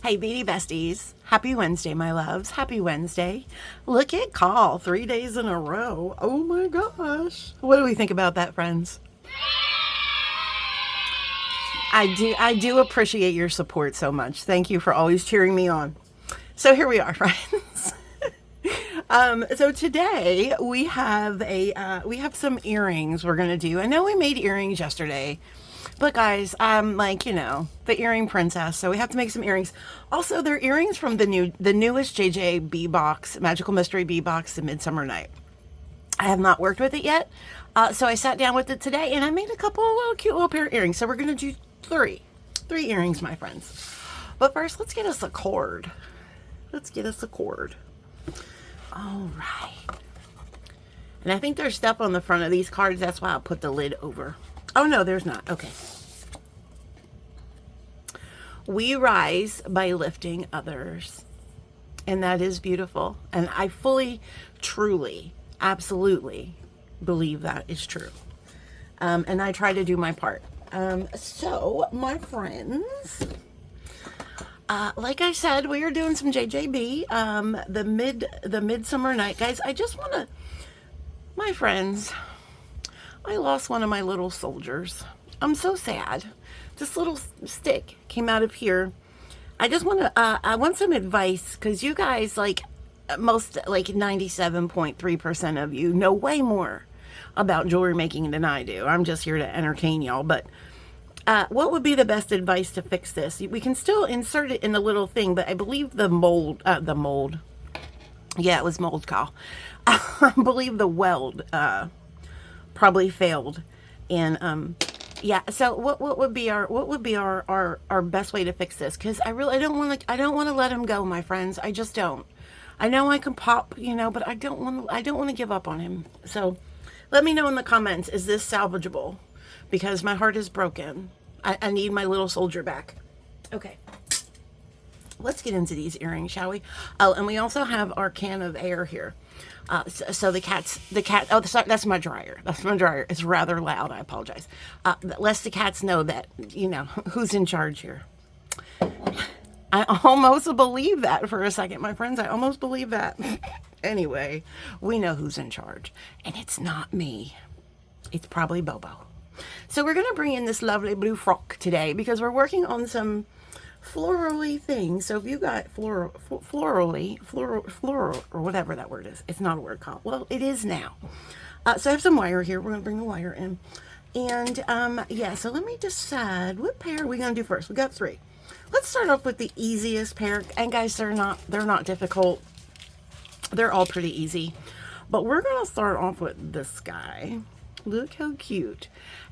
Hey, Beady besties. Happy Wednesday, my loves. Happy Wednesday. Look at call 3 days in a row. Oh my gosh. What do we think about that, friends? I do appreciate your support so much. Thank you for always cheering me on. So here we are, friends. So today we have we have some earrings we're gonna do. I know we made earrings yesterday, but guys, I'm like, the earring princess, so we have to make some earrings. Also, they're earrings from the newest JJ box, Magical Mystery B box, the Midsummer Night. I have not worked with it yet, so I sat down with it today and I made a couple of little cute little pair of earrings. So we're gonna do three earrings, my friends. But first, let's get us a cord. All right. And I think there's stuff on the front of these cards. That's why I'll put the lid over. Oh, no, there's not. Okay. We rise by lifting others. And that is beautiful. And I fully, truly, absolutely believe that is true. And I try to do my part. So, my friends, like I said, we are doing some JJB, the Midsummer Night. Guys, I just want to, my friends, I lost one of my little soldiers. I'm so sad. This little stick came out of here. I just want to, I want some advice, because you guys, like 97.3% of you know way more about jewelry making than I do. I'm just here to entertain y'all, but what would be the best advice to fix this? We can still insert it in the little thing, but I believe the mold, yeah, it was mold call. I believe the weld probably failed, and yeah. So what would be our best way to fix this? Because I don't want to let him go, my friends. I just don't. I know I can pop, but I don't want to give up on him. So let me know in the comments, is this salvageable? Because my heart is broken. I need my little soldier back. Okay. Let's get into these earrings, shall we? Oh, and we also have our can of air here. So the cat, oh, sorry, that's my dryer. It's rather loud. I apologize. Lest the cats know that, who's in charge here. I almost believe that for a second, my friends. I almost believe that. Anyway, we know who's in charge. And it's not me. It's probably Bobo. So we're going to bring in this lovely blue frock today because we're working on some florally things. So if you got floral, or whatever that word is, it's not a word called. Well, it is now. So I have some wire here. We're going to bring the wire in. And yeah, so let me decide what pair are we going to do first. We got three. Let's start off with the easiest pair. And guys, they're not difficult. They're all pretty easy. But we're going to start off with this guy. Look how cute.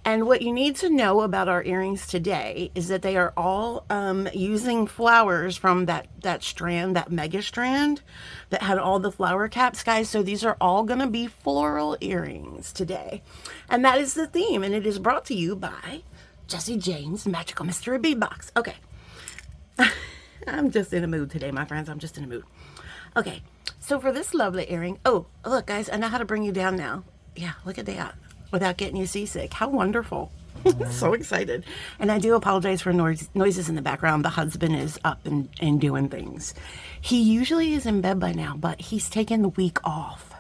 And what you need to know about our earrings today is that they are all using flowers from that strand, that mega strand that had all the flower caps, guys. So these are all going to be floral earrings today. And that is the theme. And it is brought to you by Jesse James Magical Mystery B box. Okay. I'm just in a mood today, my friends. I'm just in a mood. Okay. So for this lovely earring, oh, look, guys, I know how to bring you down now. Yeah, look at that. Without getting you seasick. How wonderful. So excited. And I do apologize for noises in the background. The husband is up and doing things. He usually is in bed by now, but he's taken the week off.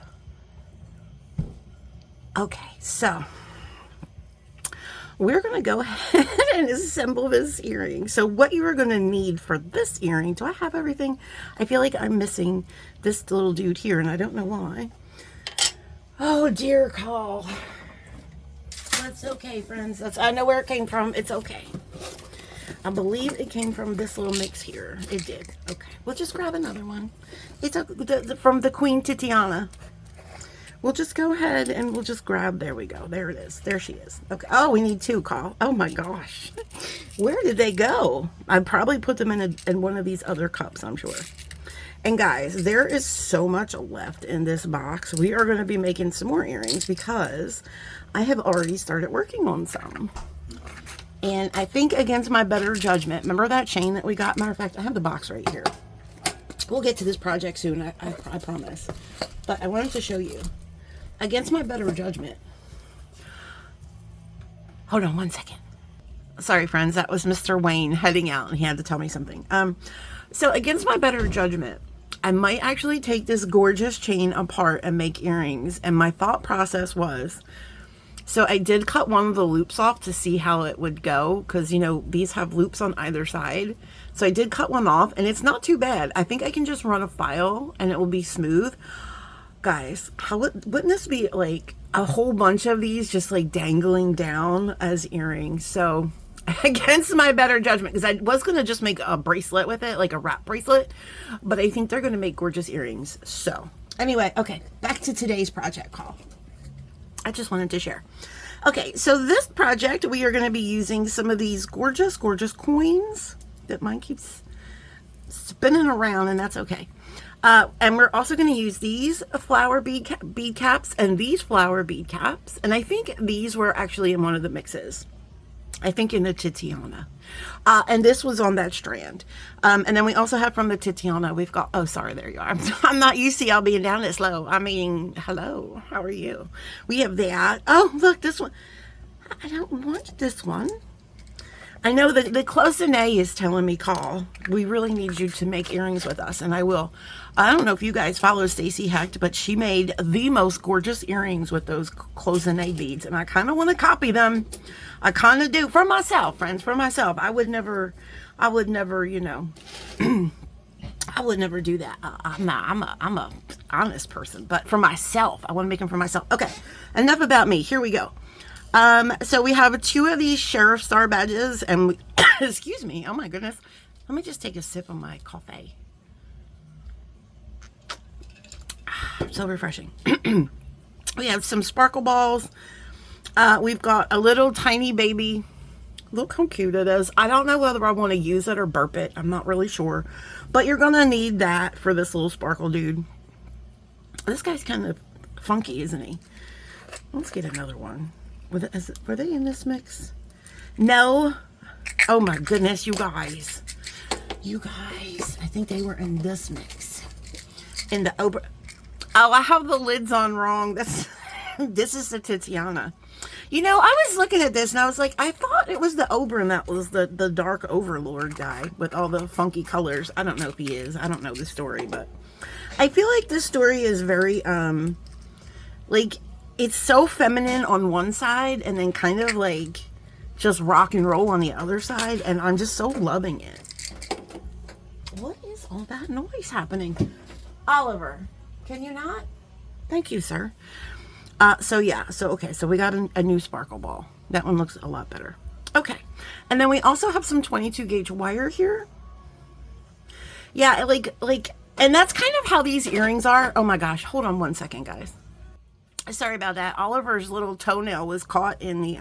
Okay, so we're going to go ahead and assemble this earring. So what you are going to need for this earring, do I have everything? I feel like I'm missing this little dude here, and I don't know why. Oh, dear call. That's okay, friends. I know where it came from. It's okay. I believe it came from this little mix here. It did. Okay. We'll just grab another one. It's from the Queen Titiana. We'll just go ahead and we'll just grab. There we go. There it is. There she is. Okay. Oh, we need two, call. Oh, my gosh. Where did they go? I probably put them in one of these other cups, I'm sure. And guys, there is so much left in this box. We are going to be making some more earrings because I have already started working on some. And I think against my better judgment, remember that chain that we got? Matter of fact, I have the box right here. We'll get to this project soon, I promise. But I wanted to show you. Against my better judgment. Hold on one second. Sorry, friends. That was Mr. Wayne heading out, and he had to tell me something. So against my better judgment, I might actually take this gorgeous chain apart and make earrings. And my thought process was, so I did cut one of the loops off to see how it would go, because, you know, these have loops on either side. So I did cut one off, and it's not too bad. I think I can just run a file, and it will be smooth. Guys, wouldn't this be like a whole bunch of these just like dangling down as earrings? So against my better judgment, because I was going to just make a bracelet with it, like a wrap bracelet, but I think they're going to make gorgeous earrings. So anyway, okay, back to today's project call. I just wanted to share. Okay, so this project, we are going to be using some of these gorgeous, gorgeous coins that mine keeps spinning around, and that's okay. And we're also going to use these flower bead caps and these flower bead caps. And I think these were actually in one of the mixes. I think in the Titiana. And this was on that strand. And then we also have from the Titiana, we've got, oh, sorry, there you are. I'm not used to y'all being down this low. I mean, hello, how are you? We have that. Oh, look, this one. I don't want this one. I know that the close-in-A is telling me, call. We really need you to make earrings with us, and I will. I don't know if you guys follow Stacy Hecht, but she made the most gorgeous earrings with those close-in-A beads, and I kind of want to copy them. I kind of do. For myself, friends, for myself. I would never, you know, I would never do that. I'm a honest person, but for myself, I want to make them for myself. Okay, enough about me. Here we go. So we have 2 of these Sheriff Star badges, and we, excuse me, oh my goodness. Let me just take a sip of my coffee. So refreshing. We have some sparkle balls. We've got a little tiny baby. Look how cute it is. I don't know whether I want to use it or burp it. I'm not really sure. But you're going to need that for this little sparkle dude. This guy's kind of funky, isn't he? Let's get another one. Were they in this mix? No. Oh my goodness, you guys. You guys. I think they were in this mix. In the Ober. Oh, I have the lids on wrong. This is the Titiana. You know, I was looking at this and I was like, I thought it was the Oberon that was the dark overlord guy with all the funky colors. I don't know if he is. I don't know the story, but I feel like this story is very, like, it's so feminine on one side and then kind of like just rock and roll on the other side. And I'm just so loving it. What is all that noise happening? Oliver, can you not? Thank you, sir. So yeah, so okay, so we got a new sparkle ball. That one looks a lot better. Okay, and then we also have some 22 gauge wire here. Yeah, like, and that's kind of how these earrings are. Oh my gosh, hold on one second, guys. Sorry about that. Oliver's little toenail was caught in the,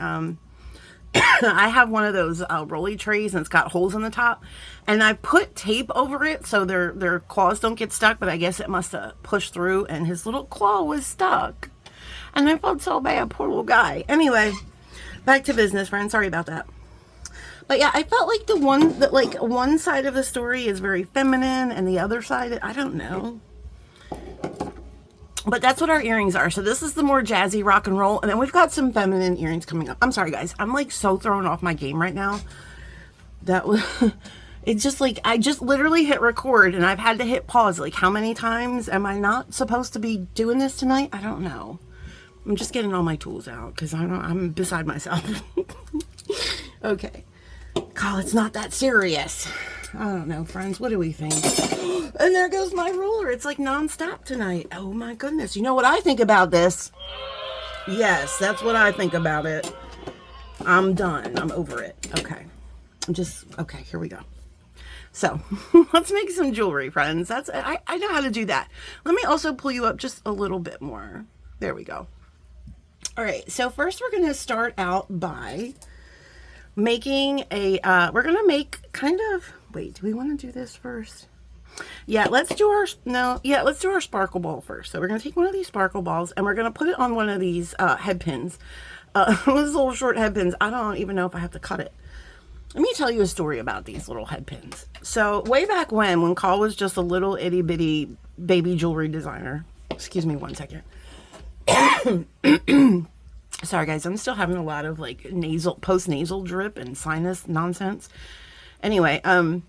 I have one of those rolly trays and it's got holes in the top. And I put tape over it so their claws don't get stuck, but I guess it must have pushed through and his little claw was stuck. And I felt so bad, poor little guy. Anyway, back to business, friends. Sorry about that. But yeah, I felt like one side of the story is very feminine and the other side, I don't know. But that's what our earrings are. So this is the more jazzy rock and roll. And then we've got some feminine earrings coming up. I'm sorry, guys. I'm like so thrown off my game right now. That was, it's just like, I just literally hit record and I've had to hit pause. Like, how many times am I not supposed to be doing this tonight? I don't know. I'm just getting all my tools out because I'm beside myself. Okay. God, it's not that serious. I don't know, friends. What do we think? And there goes my ruler. It's like nonstop tonight. Oh my goodness. You know what I think about this? Yes, that's what I think about it. I'm done. I'm over it. Okay. Okay, here we go. So let's make some jewelry, friends. I know how to do that. Let me also pull you up just a little bit more. There we go. All right. So first we're going to start out by making we're going to make kind of, wait, do we want to do this first? Yeah, let's do our sparkle ball first. So we're going to take one of these sparkle balls and we're going to put it on one of these head pins. Those little short head pins. I don't even know if I have to cut it. Let me tell you a story about these little head pins. So way back when Carl was just a little itty bitty baby jewelry designer. Excuse me one second. Sorry guys, I'm still having a lot of like post-nasal drip and sinus nonsense. Anyway, and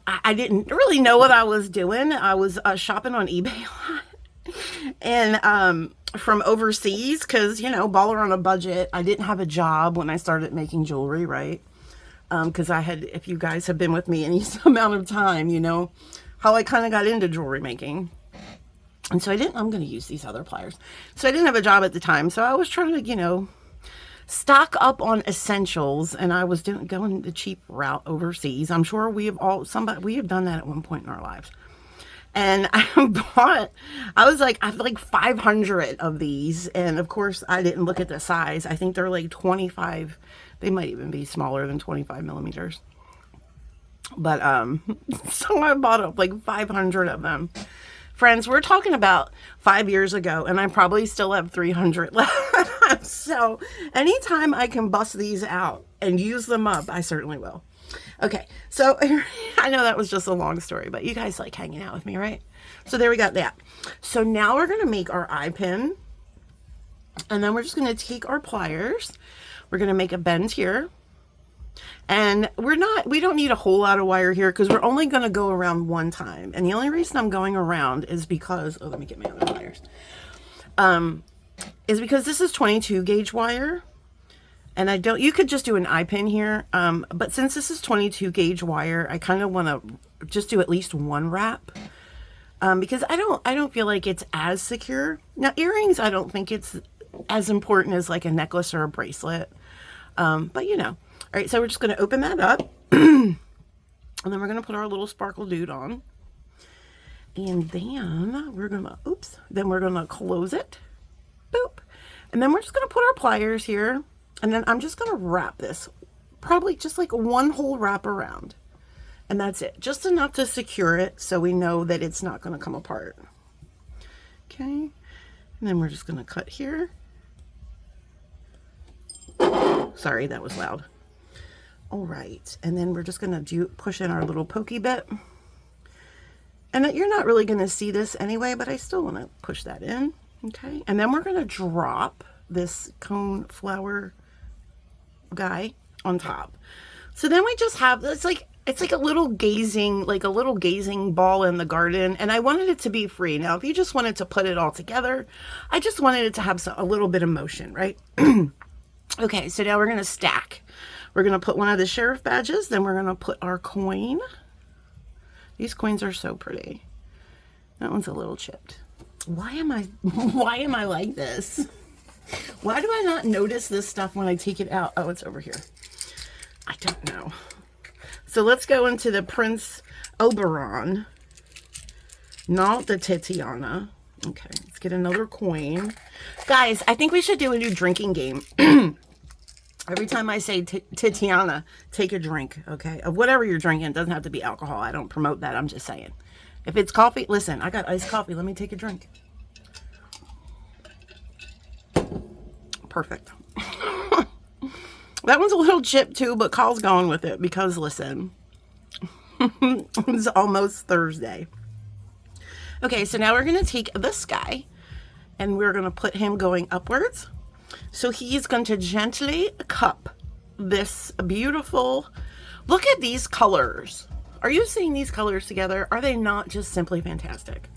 I didn't really know what I was doing. I was shopping on eBay a lot. And from overseas, because, you know, baller on a budget. I didn't have a job when I started making jewelry, right? Because I had, if you guys have been with me any amount of time, you know how I kind of got into jewelry making. And so I'm going to use these other pliers. So I didn't have a job at the time. So I was trying to, you know, stock up on essentials, and I was going the cheap route overseas. I'm sure we have done that at one point in our lives. And I have like 500 of these. And of course I didn't look at the size. I think they're like 25. They might even be smaller than 25 millimeters. But, so I bought up like 500 of them. Friends, we're talking about 5 years ago, and I probably still have 300 left. So anytime I can bust these out and use them up, I certainly will. Okay, so I know that was just a long story, but you guys like hanging out with me, right? So there we got that. So now we're going to make our eye pin, and then we're just going to take our pliers. We're going to make a bend here. And we don't need a whole lot of wire here because we're only going to go around one time. And the only reason I'm going around is because, let me get my other pliers. Is because this is 22 gauge wire. And you could just do an eye pin here. But since this is 22 gauge wire, I kind of want to just do at least one wrap. Because I don't feel like it's as secure. Now earrings, I don't think it's as important as like a necklace or a bracelet. But you know. All right, so we're just going to open that up, and then we're going to put our little sparkle dude on, and then we're going to close it, boop, and then we're just going to put our pliers here, and then I'm just going to wrap this, probably just like one whole wrap around, and that's it, just enough to secure it so we know that it's not going to come apart. Okay, and then we're just going to cut here. Sorry, that was loud. All right, and then we're just going to push in our little pokey bit. And you're not really going to see this anyway, but I still want to push that in. Okay, and then we're going to drop this cone flower guy on top. So then we just have, it's like a little gazing ball in the garden. And I wanted it to be free. Now, if you just wanted to put it all together, I just wanted it to have a little bit of motion, right? Okay, so now we're going to stack. We're going to put one of the sheriff badges, then we're going to put our coin. These coins are so pretty. That one's a little chipped. Why am I like this? Why do I not notice this stuff when I take it out? Oh, it's over here. I don't know. So let's go into the Prince Oberon, not the Titiana. Okay, let's get another coin. Guys, I think we should do a new drinking game. Every time I say Titiana, take a drink, okay? Of whatever you're drinking. It doesn't have to be alcohol. I don't promote that. I'm just saying. If it's coffee, listen, I got iced coffee. Let me take a drink. Perfect. That one's a little chipped too, but Carl's going with it because, listen, it's almost Thursday. Okay, so now we're going to take this guy and we're going to put him going upwards. So he's going to gently cup this beautiful, look at these colors. Are you seeing these colors together? Are they not just simply fantastic?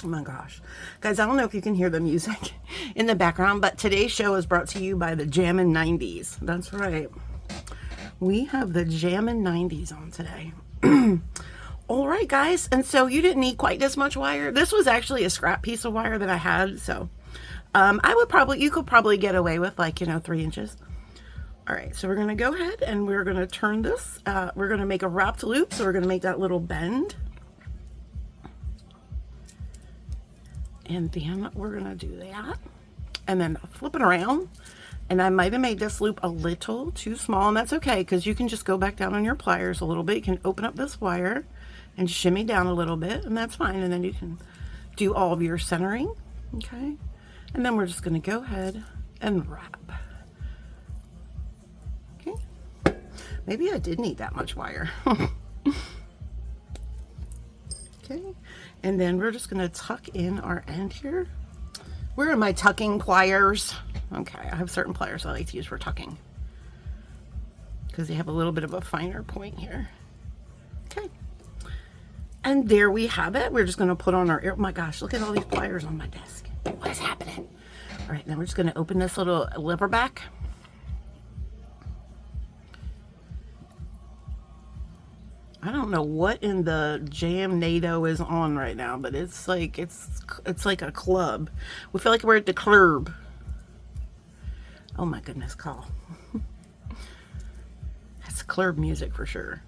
Oh my gosh. Guys, I don't know if you can hear the music in the background, but today's show is brought to you by the Jammin' 90s. That's right. We have the Jammin' 90s on today. All right, guys. And so you didn't need quite this much wire. This was actually a scrap piece of wire that I had, so you could probably get away with 3 inches. All right, so we're going to go ahead and we're going to turn this. We're going to make a wrapped loop, so we're going to make that little bend. And then we're going to do that. And then flip it around. And I might have made this loop a little too small, and that's okay, because you can just go back down on your pliers a little bit. You can open up this wire and shimmy down a little bit, and that's fine. And then you can do all of your centering, okay? And then we're just going to go ahead and wrap. Okay. Maybe I did need that much wire. Okay. And then we're just going to tuck in our end here. Where are my tucking pliers? Okay, I have certain pliers I like to use for tucking because they have a little bit of a finer point here. Okay. And there we have it. We're just going to put on our ear. Oh my gosh, look at all these pliers on my desk. What is happening? All right, now we're just going to open this little lever back. I don't know what in the jam NATO is on right now, but it's like like a club. We feel like we're at the club. Oh my goodness, Call. That's club music for sure.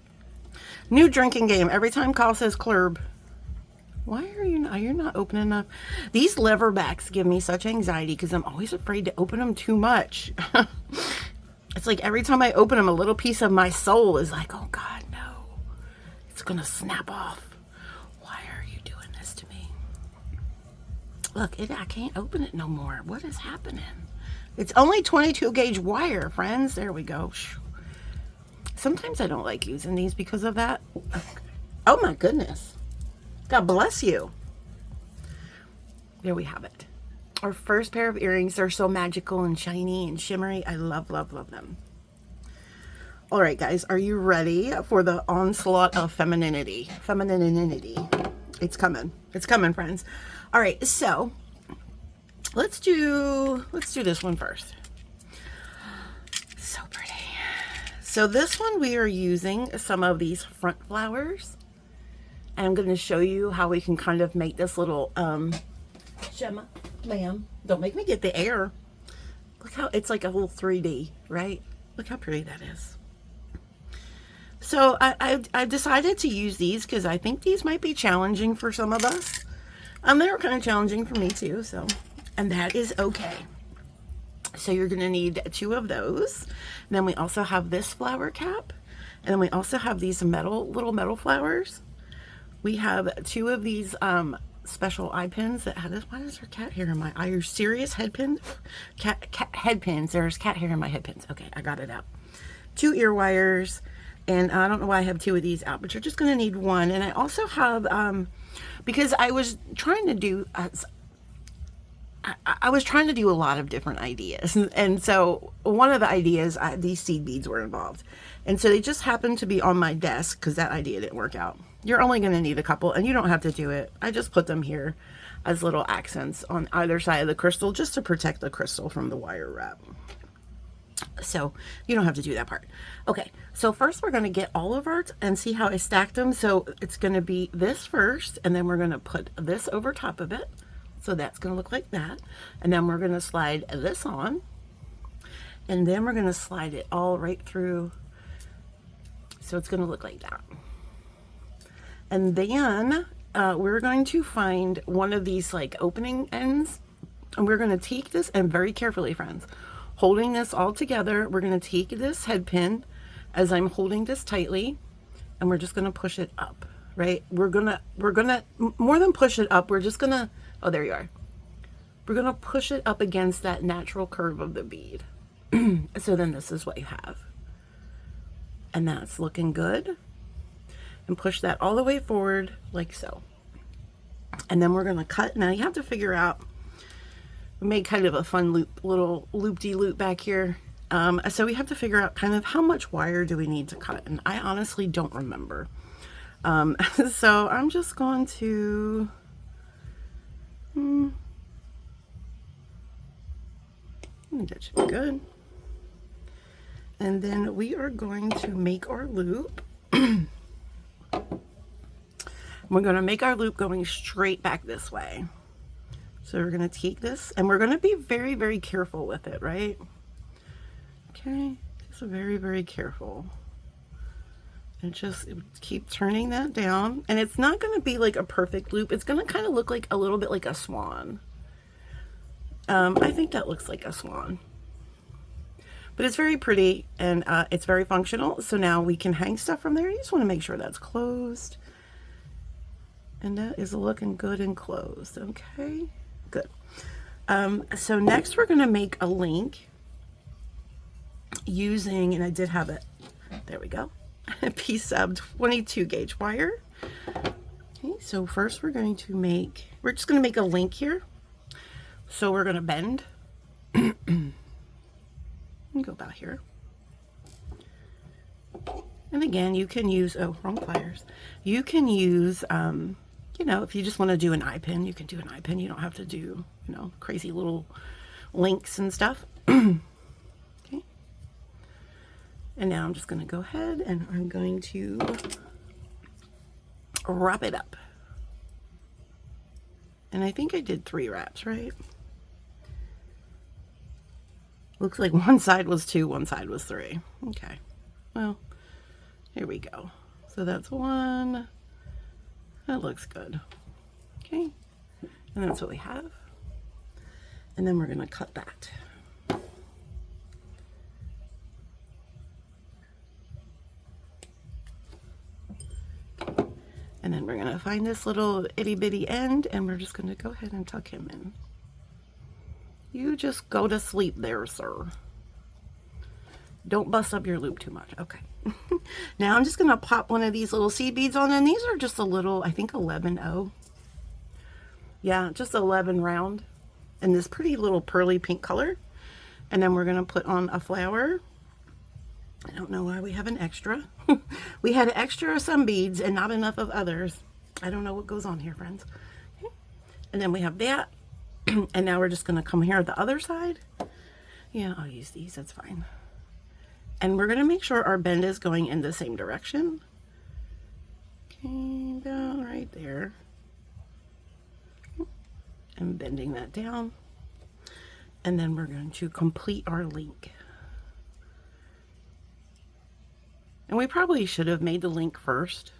New drinking game. Every time Call says club. Why are you not? You're not opening up. These lever backs give me such anxiety because I'm always afraid to open them too much. It's like every time I open them, a little piece of my soul is like, oh God, no. It's going to snap off. Why are you doing this to me? Look, I can't open it no more. What is happening? It's only 22 gauge wire, friends. There we go. Sometimes I don't like using these because of that. Okay. Oh my goodness. God bless you. There we have it. Our first pair of earrings. They're so magical and shiny and shimmery. I love, love, love them. All right, guys, are you ready for the onslaught of femininity? Femininity. It's coming. It's coming, friends. All right, so let's do this one first. So pretty. So this one we are using some of these front flowers. And I'm going to show you how we can kind of make this little, Gemma, ma'am, don't make me get the air. Look how, it's like a whole 3D, right? Look how pretty that is. So I decided to use these because I think these might be challenging for some of us. They were kind of challenging for me too, so, and that is okay. So you're going to need 2 of those. And then we also have this flower cap. And then we also have these little metal flowers. We have 2 of these special eye pins that have this. Why is there cat hair in my eye? Are you serious? Head pins? Cat head pins. There's cat hair in my head pins. Okay, I got it out. 2 ear wires. And I don't know why I have 2 of these out, but you're just going to need 1. And I also have, because I was trying to do, I was trying to do a lot of different ideas. And so one of the ideas, these seed beads were involved. And so they just happened to be on my desk because that idea didn't work out. You're only going to need a couple and you don't have to do it. I just put them here as little accents on either side of the crystal just to protect the crystal from the wire wrap. So you don't have to do that part. Okay, so first we're going to get all of ours and see how I stacked them. So it's going to be this first, and then we're going to put this over top of it. So that's going to look like that. And then we're going to slide this on. And then we're going to slide it all right through. So it's going to look like that. And then we're going to find one of these like opening ends. And we're going to take this, and very carefully, friends, holding this all together, we're going to take this head pin as I'm holding this tightly, and we're just going to push it up, right? We're going to, more than push it up, we're just going to, oh, there you are. We're going to push it up against that natural curve of the bead. So then this is what you have. And that's looking good. And push that all the way forward like so. And then we're going to cut. Now you have to figure out, we made kind of a fun loop, little loop-de-loop back here. So we have to figure out kind of how much wire do we need to cut. And I honestly don't remember. So I'm just going to, I think that should be good. And then we are going to make our loop. We're going to make our loop going straight back this way. So we're going to take this, and we're going to be very, very careful with it, right? Okay, just very, very careful. And just keep turning that down. And it's not going to be like a perfect loop. It's going to kind of look like a little bit like a swan. I think that looks like a swan. But it's very pretty, and it's very functional. So now we can hang stuff from there. You just want to make sure that's closed. And that is looking good and closed, okay? Good. So next we're going to make a link using, and I did have it, there we go, a piece of 22 gauge wire. Okay, so first we're just going to make a link here So we're going to bend. Go about here. And again, you can use, oh, wrong pliers. You can use, you know, if you just want to do an eye pin, you can do an eye pin. You don't have to do, you know, crazy little links and stuff. Okay. And now I'm just going to go ahead and I'm going to wrap it up. And I think I did 3 wraps, right? Looks like one side was 2, one side was 3. Okay. Well, here we go. So that's 1. That looks good. Okay. And that's what we have. And then we're going to cut that. And then we're going to find this little itty bitty end and we're just going to go ahead and tuck him in. You just go to sleep there, sir. Don't bust up your loop too much. Okay. Now I'm just going to pop one of these little seed beads on, and these are just a little, I think 11-0. Yeah, just 11 round in this pretty little pearly pink color. And then we're going to put on a flower. I don't know why we have an extra. We had an extra of some beads and not enough of others. I don't know what goes on here, friends. Okay. And then we have that. And now we're just going to come here at the other side. Yeah, I'll use these. That's fine. And we're going to make sure our bend is going in the same direction. Okay, about right there. And bending that down. And then we're going to complete our link. And we probably should have made the link first.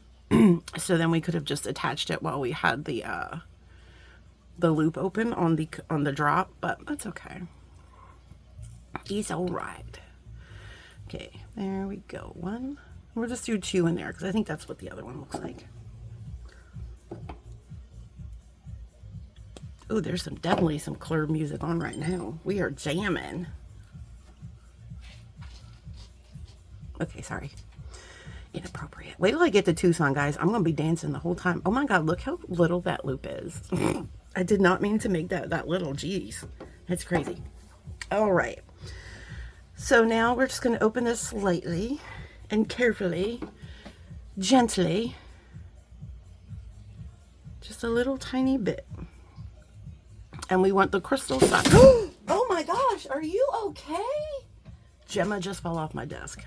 So then we could have just attached it while we had the loop open on the drop, but that's okay. He's all right. Okay, there we go. 1. We'll just do 2 in there because I think that's what the other one looks like. Oh, there's definitely some clear music on right now. We are jamming. Okay, sorry. Inappropriate. Wait till I get to Tucson, guys. I'm gonna be dancing the whole time. Oh my god, look how little that loop is. I did not mean to make that little. Jeez, that's crazy. All right, so now we're just going to open this slightly and carefully, gently, just a little tiny bit. And we want the crystal side. Oh my gosh, are you okay? Gemma just fell off my desk.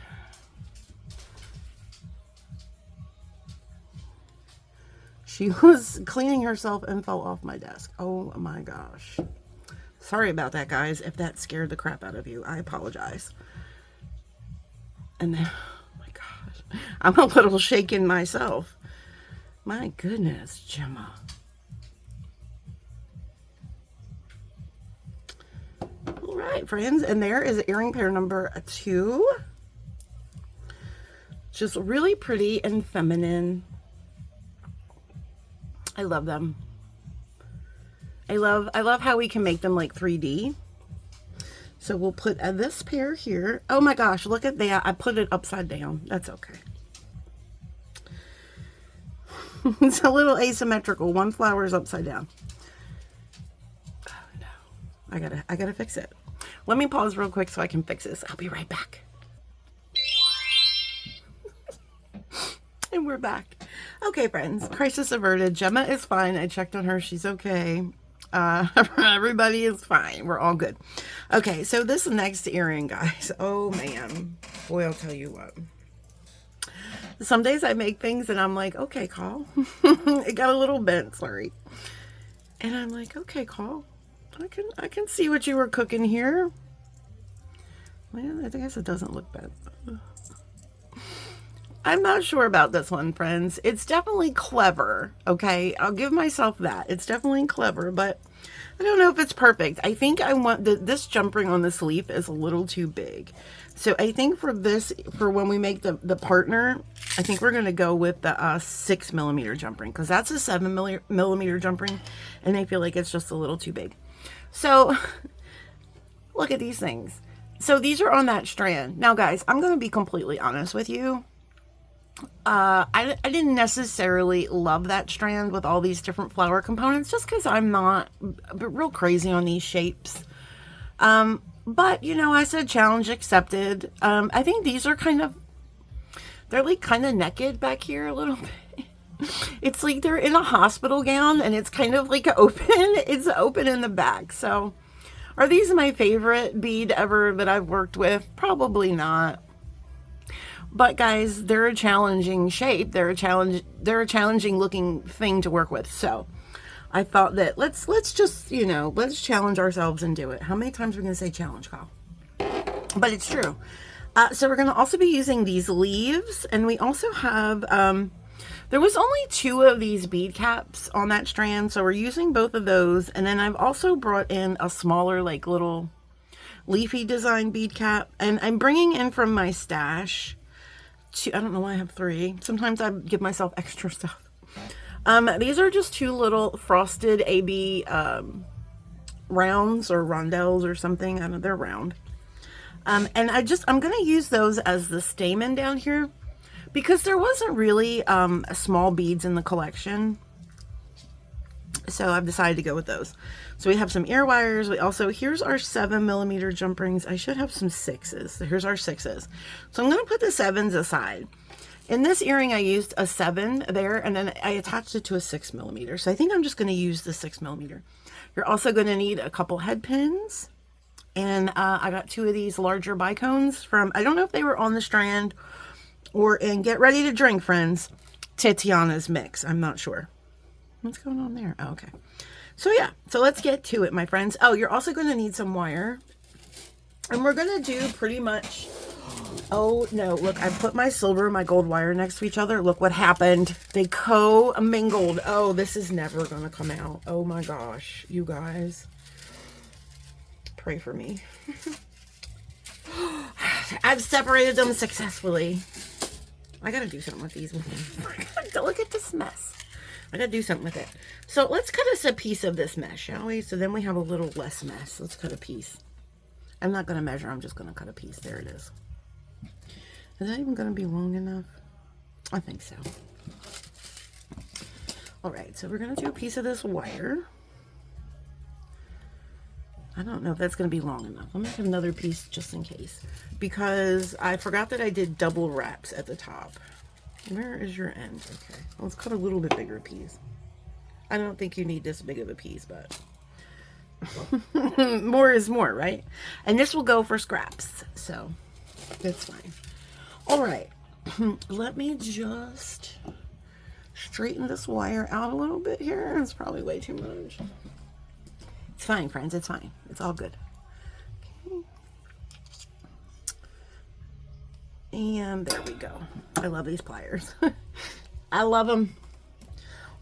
She was cleaning herself and fell off my desk. Oh my gosh. Sorry about that, guys. If that scared the crap out of you, I apologize. And then, oh my gosh, I'm a little shaken myself. My goodness, Gemma. All right, friends. And there is earring pair number 2. Just really pretty and feminine. I love them. I love how we can make them like 3D. So we'll put this pair here. Oh my gosh, look at that. I put it upside down. That's okay. It's a little asymmetrical. One flower is upside down. Oh no. I gotta fix it. Let me pause real quick so I can fix this. I'll be right back. And we're back. Okay, friends, crisis averted. Gemma is fine. I checked on her. She's okay. Everybody is fine. We're all good. Okay, so this next earring, guys. Oh, man. Boy, I'll tell you what. Some days I make things and I'm like, okay, Call. It got a little bent, sorry. And I'm like, okay, Call. I can see what you were cooking here. Well, I guess it doesn't look bad. I'm not sure about this one, friends. It's definitely clever, okay? I'll give myself that. It's definitely clever, but I don't know if it's perfect. I think I want this jump ring on this leaf is a little too big. So I think for this, for when we make the partner, I think we're going to go with the 6mm jump ring because that's a 7mm jump ring, and I feel like it's just a little too big. So look at these things. So these are on that strand. Now, guys, I'm going to be completely honest with you. I didn't necessarily love that strand with all these different flower components just because I'm not real crazy on these shapes. But, you know, I said challenge accepted. I think these are they're like kind of naked back here a little bit. It's like they're in a hospital gown and it's kind of like open. It's open in the back. So are these my favorite bead ever that I've worked with? Probably not. But guys, they're a challenging shape. They're a challenging looking thing to work with. So I thought that let's just, you know, let's challenge ourselves and do it. How many times are we going to say challenge, Kyle? But it's true. So we're going to also be using these leaves, and we also have, there was only 2 of these bead caps on that strand, so we're using both of those. And then I've also brought in a smaller, like little leafy design bead cap, and I'm bringing in from my stash. I don't know why I have 3. Sometimes I give myself extra stuff. These are just 2 little frosted AB rounds or rondelles or something. I don't know, they're round. And I'm going to use those as the stamen down here because there wasn't really small beads in the collection. So I've decided to go with those. So we have some ear wires. We also, here's our 7mm jump rings. I should have some 6s. So here's our 6s. So I'm going to put the 7s aside. In this earring, I used a 7 there, and then I attached it to a 6mm. So I think I'm just going to use the 6mm. You're also going to need a couple head pins. And I got 2 of these larger bicones from, I don't know if they were on the strand or in Get Ready to Drink, friends, Tatiana's mix. I'm not sure. What's going on there? Oh, okay. So yeah, so let's get to it, my friends. Oh, you're also going to need some wire. And we're going to do pretty much, oh no, look, I put my silver and my gold wire next to each other. Look what happened. They co-mingled. Oh, this is never going to come out. Oh my gosh, you guys. Pray for me. I've separated them successfully. I got to do something with these. Look at this mess. I gotta do something with it. So let's cut us a piece of this mesh, shall we? So then we have a little less mess. Let's cut a piece. I'm not gonna measure, I'm just gonna cut a piece. There it is. Is that even gonna be long enough? I think so. All right, so we're gonna do a piece of this wire. I don't know if that's gonna be long enough. Let me make another piece just in case, because I forgot that I did double wraps at the top. Where is your end? Okay, let's cut a little bit bigger piece. I don't think you need this big of a piece, but more is more, right? And this will go for scraps, so that's fine. All right, let me just straighten this wire out a little bit here. It's probably way too much. It's fine, friends, it's fine. It's all good. Okay. And there we go. I love these pliers. I love them.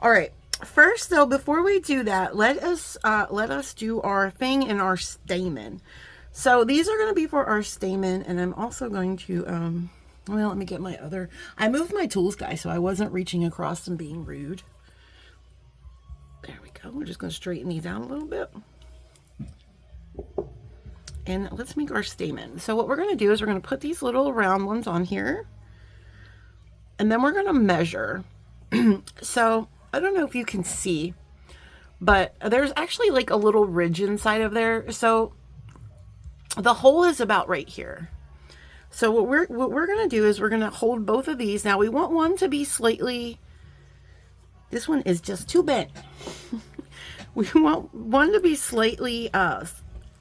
All right. First, though, before we do that, let us do our thing in our stamen. So these are going to be for our stamen, and I'm also going to well, let me get my other. I moved my tools, guys, so I wasn't reaching across and being rude. There we go. We're just going to straighten these out a little bit. And let's make our stamen. So what we're going to do is we're going to put these little round ones on here. And then we're going to measure. So I don't know if you can see, but there's actually like a little ridge inside of there. So the hole is about right here. So what we're going to do is we're going to hold both of these. Now we want one to be slightly, this one is just too bent. We want one to be slightly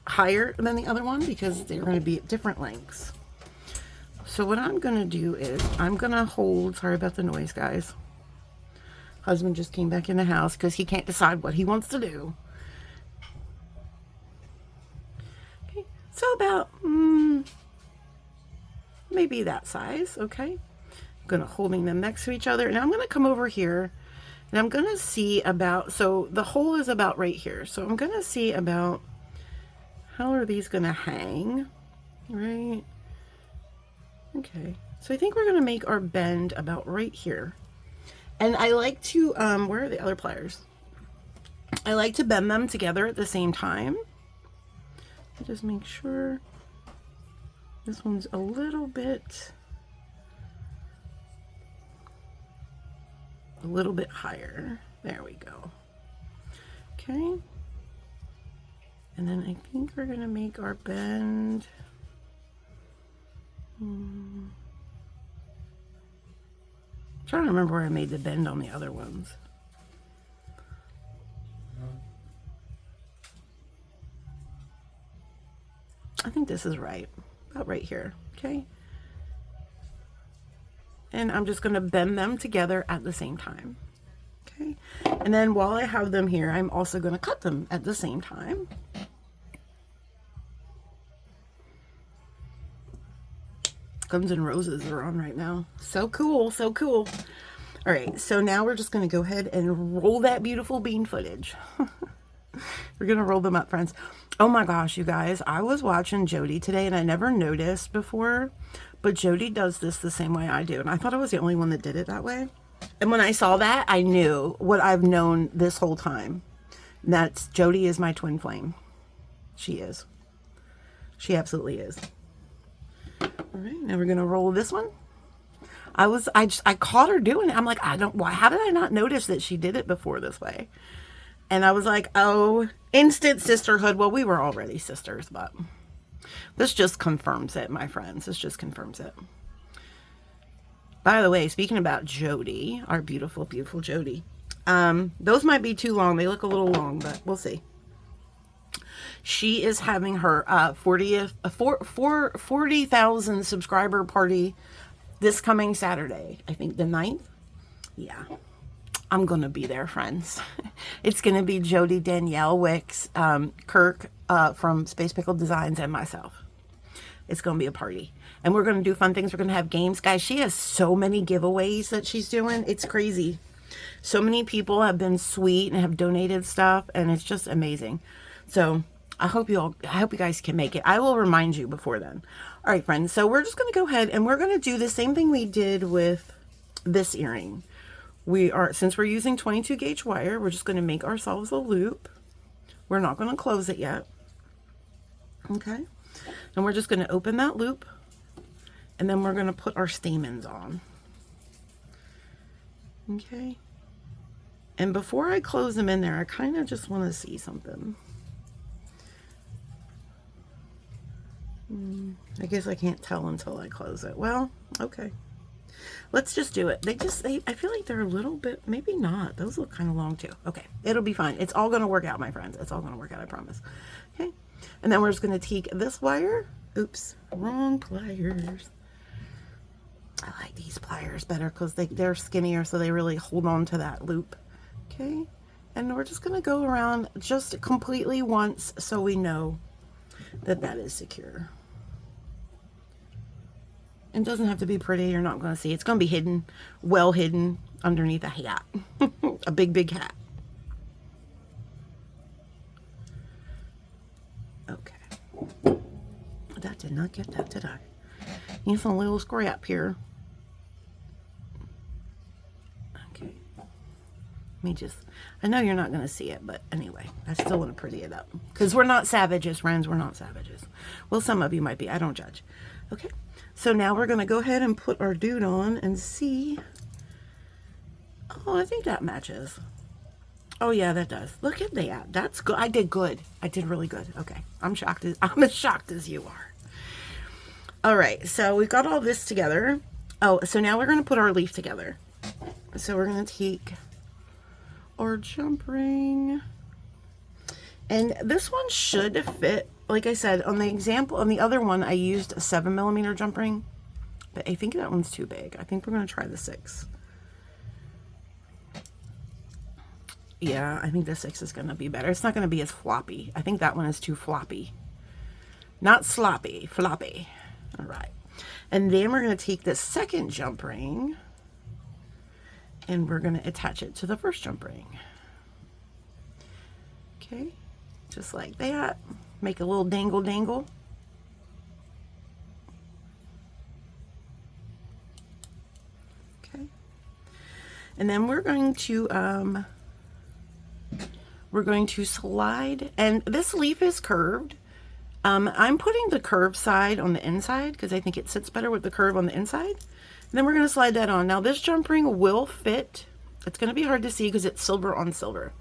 higher than the other one because they're going to be at different lengths. So what I'm going to do is I'm going to hold, sorry about the noise, guys. Husband just came back in the house because he can't decide what he wants to do. Okay, so about maybe that size, okay? I'm going to holding them next to each other. Now I'm going to come over here and I'm going to see about, so the hole is about right here. So I'm going to see about how are these going to hang, right? Okay, so I think we're going to make our bend about right here. And I like to, where are the other pliers? I like to bend them together at the same time. Just make sure this one's a little bit a little bit higher. There we go. Okay. And then I think we're going to make our bend. I'm trying to remember where I made the bend on the other ones. I think this is right. About right here. Okay. And I'm just going to bend them together at the same time. Okay. And then while I have them here, I'm also going to cut them at the same time. Guns N' Roses are on right now. So cool, so cool. All right, so now we're just going to go ahead and roll that beautiful bean footage. We're going to roll them up, friends. Oh my gosh, you guys, I was watching Jody today and I never noticed before, but Jody does this the same way I do. And I thought I was the only one that did it that way. And when I saw that, I knew what I've known this whole time. And that's Jody is my twin flame. She is. She absolutely is. All right, now we're going to roll this one. I caught her doing it. I'm like, how did I not notice that she did it before this way? And I was like, oh, instant sisterhood. Well, we were already sisters, but this just confirms it, my friends. This just confirms it. By the way, speaking about Jody, our beautiful, beautiful Jody, those might be too long. They look a little long, but we'll see. She is having her 40,000 subscriber party this coming Saturday. I think the 9th. Yeah. I'm going to be there, friends. It's going to be Jody, Danielle, Wicks, Kirk from Space Pickle Designs, and myself. It's going to be a party. And we're going to do fun things. We're going to have games. Guys, she has so many giveaways that she's doing. It's crazy. So many people have been sweet and have donated stuff, and it's just amazing. So I hope you guys can make it. I will remind you before then. All right, friends. So we're just going to go ahead and we're going to do the same thing we did with this earring. Since we're using 22 gauge wire, we're just going to make ourselves a loop. We're not going to close it yet. Okay. And we're just going to open that loop, and then we're going to put our stamens on. Okay. And before I close them in there, I kind of just want to see something. I guess I can't tell until I close it. Well, okay. Let's just do it. I feel like they're a little bit, maybe not. Those look kind of long too. Okay. It'll be fine. It's all going to work out, my friends. It's all going to work out, I promise. Okay. And then we're just going to take this wire. Oops. Wrong pliers. I like these pliers better because they're skinnier, so they really hold on to that loop. Okay. And we're just going to go around just completely once so we know that that is secure. It doesn't have to be pretty. You're not going to see. It's going to be hidden, well hidden underneath a hat. A big, big hat. Okay. That did not get that, did I? Need some little scrap here. Okay. I know you're not going to see it, but anyway, I still want to pretty it up. Because we're not savages, friends. We're not savages. Well, some of you might be. I don't judge. Okay. So now we're going to go ahead and put our dude on and see. Oh, I think that matches. Oh, yeah, that does. Look at that. That's good. I did good. I did really good. Okay. I'm as shocked as you are. All right. So we've got all this together. Oh, so now we're going to put our leaf together. So we're going to take our jump ring. And this one should fit. Like I said, on the other one, I used a 7mm jump ring, but I think that one's too big. I think we're going to try the 6. Yeah, I think the 6 is going to be better. It's not going to be as floppy. I think that one is too floppy. Not sloppy, floppy. All right. And then we're going to take this second jump ring, and we're going to attach it to the first jump ring. Okay, just like that. Make a little dangle dangle. Okay. And then we're going to slide, and this leaf is curved. I'm putting the curved side on the inside because I think it sits better with the curve on the inside. And then we're going to slide that on. Now this jump ring will fit It's going to be hard to see because it's silver on silver.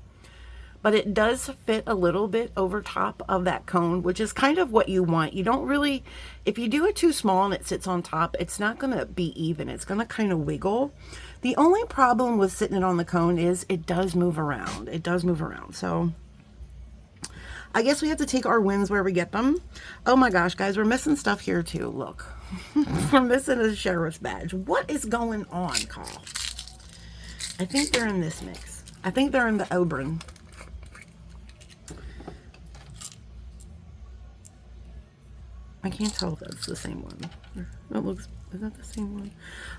But it does fit a little bit over top of that cone, which is kind of what you want. You don't really, if you do it too small and it sits on top, it's not going to be even. It's going to kind of wiggle. The only problem with sitting it on the cone is it does move around. It does move around. So I guess we have to take our wins where we get them. Oh my gosh, guys, we're missing stuff here too. Look, we're missing a sheriff's badge. What is going on, Carl? I think they're in this mix. I think they're in the Oberon. I can't tell if that's the same one. It looks, is that the same one?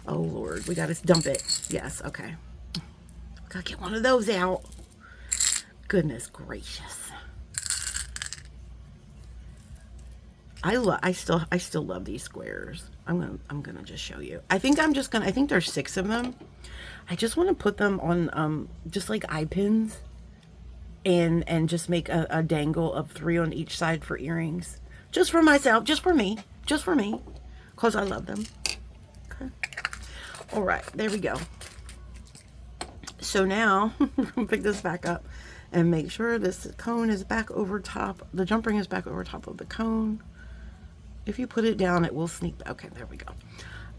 Oh Lord, we gotta dump it. Yes, okay. Gotta get one of those out. Goodness gracious. I still love these squares. I'm gonna just show you. I think there's 6 of them. I just want to put them on just like eye pins and just make a dangle of 3 on each side for earrings. Just for myself, just for me, because I love them. Okay. All right, there we go. So now, we're going to pick this back up and make sure this cone is back over top. The jump ring is back over top of the cone. If you put it down, it will sneak. Okay, there we go.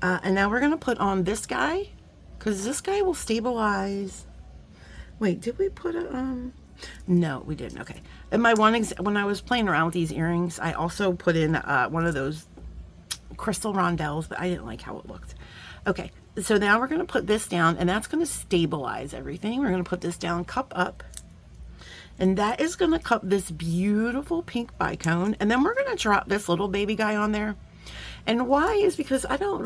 And now we're going to put on this guy, because this guy will stabilize. Wait, did we put a... No, we didn't. Okay. And when I was playing around with these earrings, I also put in one of those crystal rondelles, but I didn't like how it looked. Okay, so now we're going to put this down, and that's going to stabilize everything. We're going to put this down, cup up, and that is going to cup this beautiful pink bicone, and then we're going to drop this little baby guy on there. And why is because I don't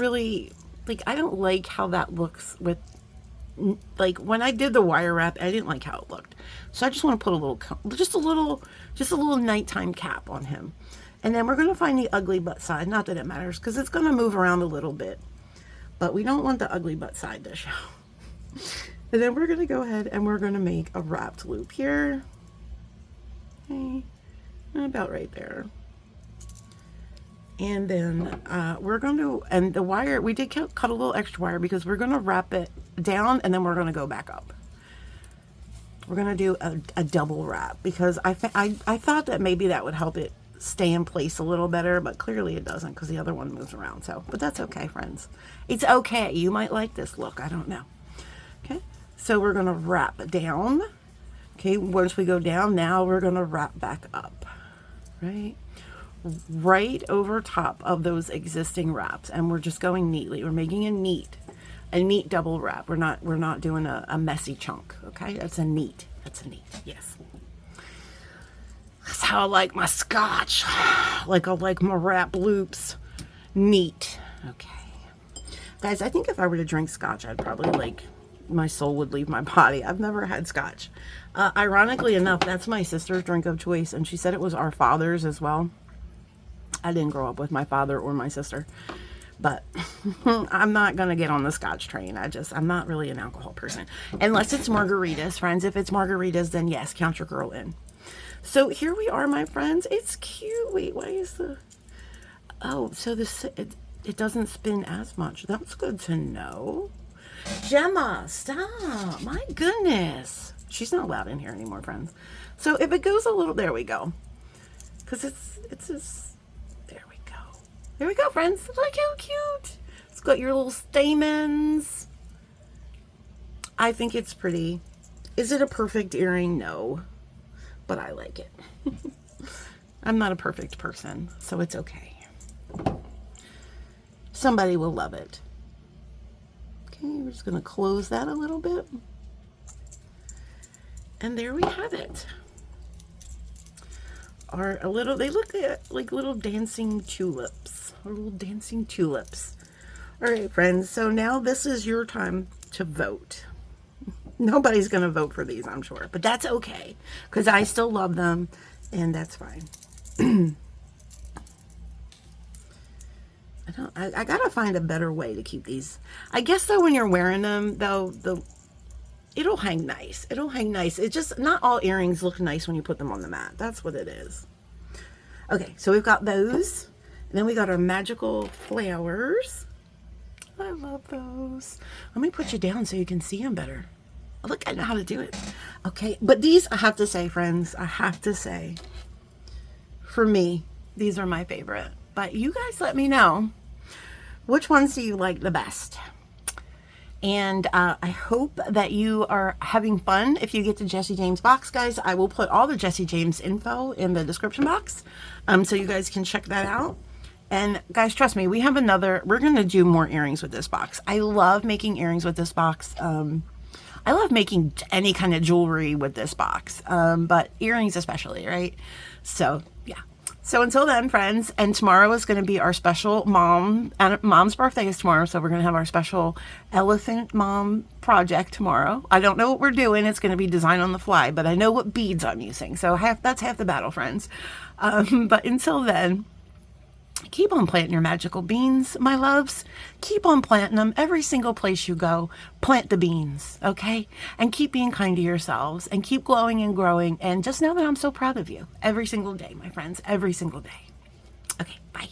like how that looks with, like when I did the wire wrap, I didn't like how it looked. So I just want to put just a little nighttime cap on him. And then we're going to find the ugly butt side. Not that it matters because it's going to move around a little bit, but we don't want the ugly butt side to show. And then we're going to go ahead and we're going to make a wrapped loop here. Okay, about right there. And then we're going to, and the wire, we did cut a little extra wire because we're going to wrap it down and then we're going to go back up. We're going to do a double wrap because I thought that maybe that would help it stay in place a little better, but clearly it doesn't because the other one moves around. So, but that's okay, friends. It's okay. You might like this look. I don't know. Okay. So we're going to wrap it down. Okay. Once we go down, now we're going to wrap back up. Right over top of those existing wraps, and we're just going neatly. We're making a neat double wrap. We're not doing a messy chunk. Okay, that's a neat. Yes, that's how I like my scotch. Like I like my wrap loops neat. Okay, guys, I think if I were to drink scotch, I'd probably my soul would leave my body. I've never had scotch. Ironically enough, that's my sister's drink of choice, and she said it was our father's as well. I didn't grow up with my father or my sister, but I'm not going to get on the scotch train. I'm not really an alcohol person. Unless it's margaritas, friends. If it's margaritas, then yes, count your girl in. So here we are, my friends. It's cute. Wait, why is the... Oh, so it doesn't spin as much. That's good to know. Gemma, stop. My goodness. She's not allowed in here anymore, friends. So if it goes a little... There we go. Because it's just... There we go, friends. Look how cute. It's got your little stamens. I think it's pretty. Is it a perfect earring? No. But I like it. I'm not a perfect person, so it's okay. Somebody will love it. Okay, we're just going to close that a little bit. And there we have it. They look like little dancing tulips. Or little dancing tulips. All right, friends. So now this is your time to vote. Nobody's going to vote for these, I'm sure. But that's okay. Because I still love them. And that's fine. I got to find a better way to keep these. I guess, though, when you're wearing them, though, it'll hang nice. It'll hang nice. It's just not all earrings look nice when you put them on the mat. That's what it is. Okay, so we've got those. And then we got our magical flowers. I love those. Let me put you down so you can see them better. Look, I know how to do it. Okay, but these, I have to say, friends, I have to say, for me, these are my favorite. But you guys let me know, which ones do you like the best? And I hope that you are having fun. If you get the Jesse James box, guys, I will put all the Jesse James info in the description box, so you guys can check that out. And guys, trust me, we're going to do more earrings with this box. I love making earrings with this box. I love making any kind of jewelry with this box, but earrings especially, right? So, yeah. So until then, friends, and tomorrow is going to be our special mom's birthday is tomorrow, so we're going to have our special elephant mom project tomorrow. I don't know what we're doing. It's going to be design on the fly, but I know what beads I'm using, so that's half the battle, friends. But until then, keep on planting your magical beans, my loves. Keep on planting them every single place you go. Plant the beans, okay? And keep being kind to yourselves and keep glowing and growing. And just know that I'm so proud of you every single day, my friends, every single day. Okay, bye.